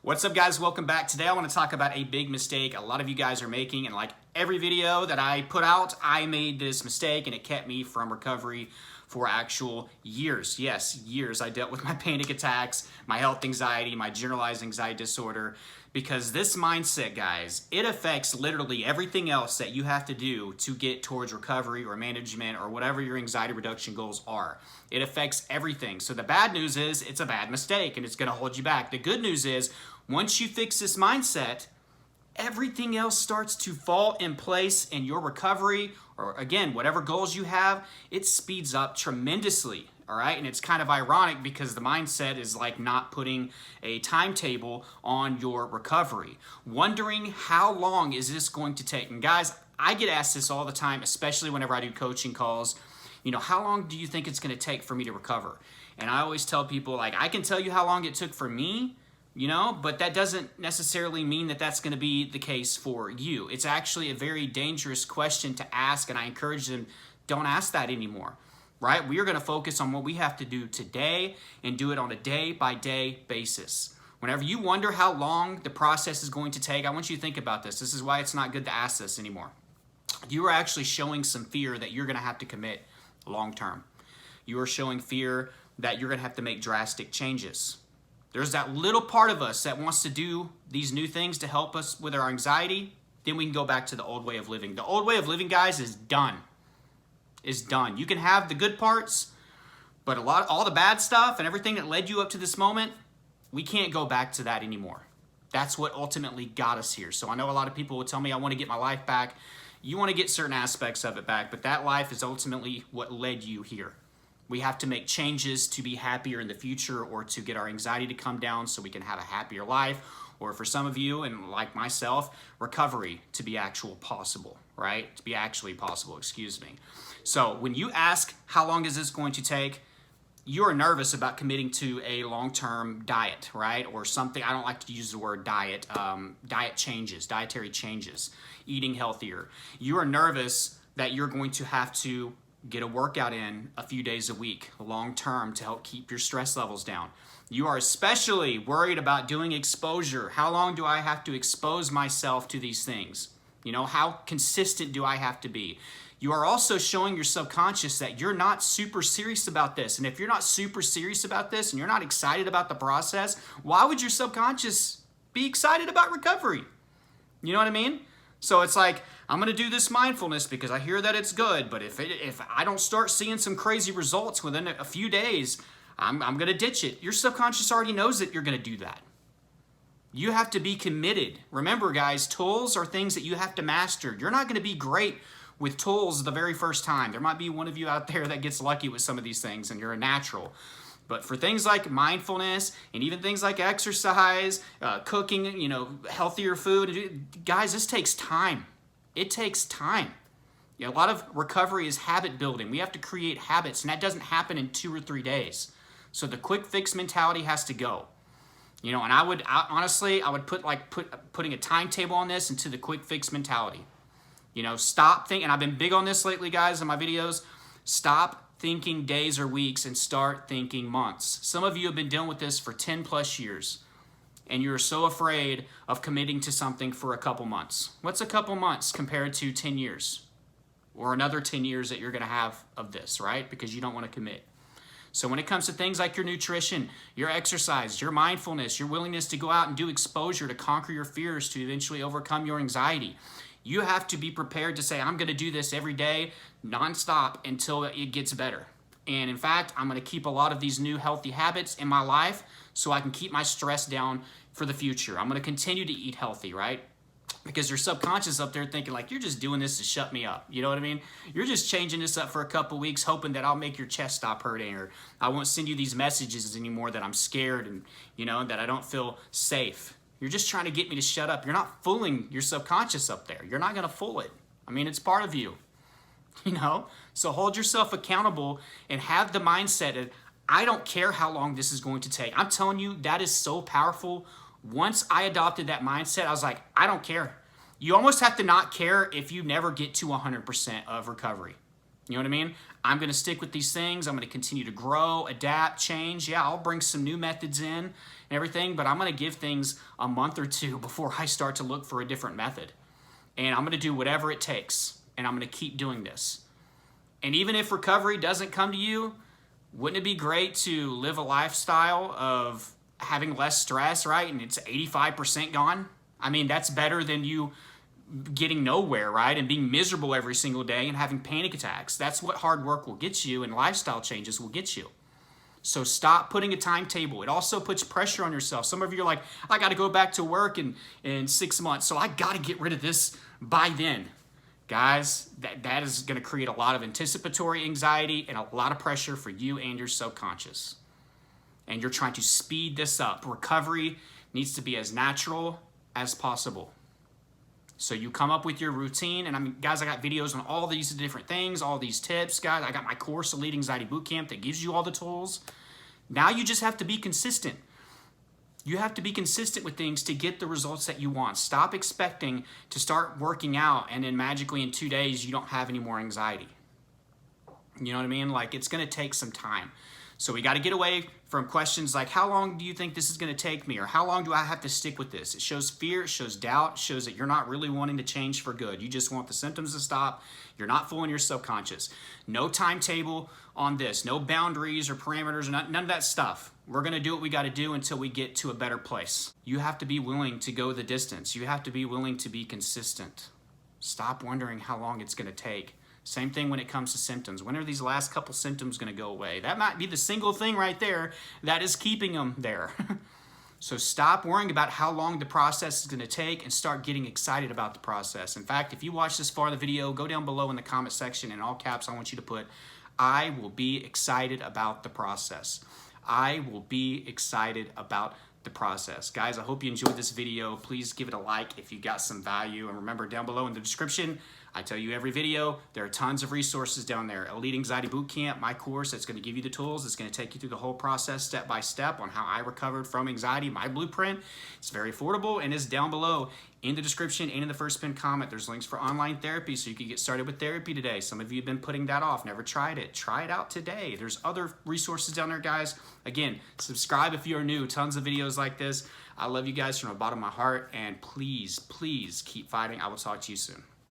What's up, guys? Welcome back. Today I want to talk about a big mistake a lot of you guys are making, and like every video that I put out, I made this mistake and it kept me from recovery for actual years. Yes, years. I dealt with my panic attacks, my health anxiety, my generalized anxiety disorder, because this mindset, guys, it affects literally everything else that you have to do to get towards recovery or management or whatever your anxiety reduction goals are. It affects everything. So the bad news is it's a bad mistake and it's going to hold you back. The good news is once you fix this mindset, everything else starts to fall in place in your recovery, or again, whatever goals you have, it speeds up tremendously. All right. And it's kind of ironic because the mindset is like not putting a timetable on your recovery, wondering how long is this going to take. And guys, I get asked this all the time, especially whenever I do coaching calls. You know, how long do you think it's going to take for me to recover? And I always tell people, like, I can tell you how long it took for me, you know, but that doesn't necessarily mean that that's going to be the case for you. It's actually a very dangerous question to ask, and I encourage them, don't ask that anymore, right? We are going to focus on what we have to do today and do it on a day-by-day basis. Whenever you wonder how long the process is going to take, I want you to think about this. This is why it's not good to ask this anymore. You are actually showing some fear that you're going to have to commit long-term. You are showing fear that you're going to have to make drastic changes. There's that little part of us that wants to do these new things to help us with our anxiety. Then we can go back to the old way of living. The old way of living, guys, is done. Is done. You can have the good parts, but all the bad stuff and everything that led you up to this moment, we can't go back to that anymore. That's what ultimately got us here. So I know a lot of people will tell me, I want to get my life back. You want to get certain aspects of it back, but that life is ultimately what led you here. We have to make changes to be happier in the future, or to get our anxiety to come down so we can have a happier life, or for some of you, and like myself, recovery to be actually possible, right? To be actually possible, excuse me. So when you ask, how long is this going to take? You're nervous about committing to a long-term diet, right? Or something, I don't like to use the word diet, diet changes, dietary changes, eating healthier. You are nervous that you're going to have to get a workout in a few days a week, long-term, to help keep your stress levels down. You are especially worried about doing exposure. How long do I have to expose myself to these things? You know, how consistent do I have to be? You are also showing your subconscious that you're not super serious about this. And if you're not super serious about this and you're not excited about the process, why would your subconscious be excited about recovery? You know what I mean? So it's like, I'm going to do this mindfulness because I hear that it's good, but if I don't start seeing some crazy results within a few days, I'm going to ditch it. Your subconscious already knows that you're going to do that. You have to be committed. Remember, guys, tools are things that you have to master. You're not going to be great with tools the very first time. There might be one of you out there that gets lucky with some of these things and you're a natural. But for things like mindfulness and even things like exercise, cooking, you know, healthier food, guys, this takes time. It takes time. You know, a lot of recovery is habit building. We have to create habits, and that doesn't happen in 2 or 3 days. So the quick fix mentality has to go. You know, and I would putting a timetable on this into the quick fix mentality. You know, stop thinking, and I've been big on this lately, guys, in my videos. Stop thinking days or weeks and start thinking months. Some of you have been dealing with this for 10 plus years, and you're so afraid of committing to something for a couple months. What's a couple months compared to 10 years? Or another 10 years that you're going to have of this, right? Because you don't want to commit. So when it comes to things like your nutrition, your exercise, your mindfulness, your willingness to go out and do exposure to conquer your fears, to eventually overcome your anxiety, you have to be prepared to say, I'm going to do this every day, nonstop, until it gets better. And in fact, I'm going to keep a lot of these new healthy habits in my life so I can keep my stress down for the future. I'm going to continue to eat healthy, right? Because your subconscious up there thinking like, you're just doing this to shut me up. You know what I mean? You're just changing this up for a couple weeks, hoping that I'll make your chest stop hurting, or I won't send you these messages anymore that I'm scared and, you know, that I don't feel safe. You're just trying to get me to shut up. You're not fooling your subconscious up there. You're not going to fool it. I mean, it's part of you, you know? So hold yourself accountable and have the mindset of, I don't care how long this is going to take. I'm telling you, that is so powerful. Once I adopted that mindset, I was like, I don't care. You almost have to not care if you never get to 100% of recovery. You know what I mean? I'm going to stick with these things. I'm going to continue to grow, adapt, change. Yeah, I'll bring some new methods in and everything, but I'm going to give things a month or two before I start to look for a different method. And I'm going to do whatever it takes, and I'm going to keep doing this. And even if recovery doesn't come to you, wouldn't it be great to live a lifestyle of having less stress, right? And it's 85% gone. I mean, that's better than you getting nowhere, right? And being miserable every single day and having panic attacks. That's what hard work will get you, and lifestyle changes will get you. So stop putting a timetable. It also puts pressure on yourself. Some of you are like, I got to go back to work in 6 months, so I got to get rid of this by then. Guys, that is going to create a lot of anticipatory anxiety and a lot of pressure for you and your subconscious. And you're trying to speed this up. Recovery needs to be as natural as possible. So you come up with your routine, and I mean, guys, I got videos on all these different things, all these tips, guys. I got my course, Elite Anxiety Bootcamp, that gives you all the tools. Now you just have to be consistent. You have to be consistent with things to get the results that you want. Stop expecting to start working out and then magically in 2 days you don't have any more anxiety. You know what I mean? Like, it's going to take some time. So we got to get away from questions like, how long do you think this is going to take me? Or how long do I have to stick with this? It shows fear, it shows doubt, it shows that you're not really wanting to change for good. You just want the symptoms to stop. You're not fooling your subconscious. No timetable on this, no boundaries or parameters, none of that stuff. We're going to do what we got to do until we get to a better place. You have to be willing to go the distance. You have to be willing to be consistent. Stop wondering how long it's going to take. Same thing when it comes to symptoms. When are these last couple symptoms going to go away? That might be the single thing right there that is keeping them there. So stop worrying about how long the process is going to take and start getting excited about the process. In fact, if you watch this far in the video, go down below in the comment section. In all caps, I want you to put, I will be excited about the process. I will be excited about the process. Guys, I hope you enjoyed this video. Please give it a like if you got some value. And remember, down below in the description, I tell you every video, there are tons of resources down there. Elite Anxiety Bootcamp, my course, that's going to give you the tools. It's going to take you through the whole process step by step on how I recovered from anxiety, my blueprint. It's very affordable and is down below in the description and in the first pinned comment. There's links for online therapy so you can get started with therapy today. Some of you have been putting that off, never tried it. Try it out today. There's other resources down there, guys. Again, subscribe if you are new. Tons of videos like this. I love you guys from the bottom of my heart, and please, please keep fighting. I will talk to you soon.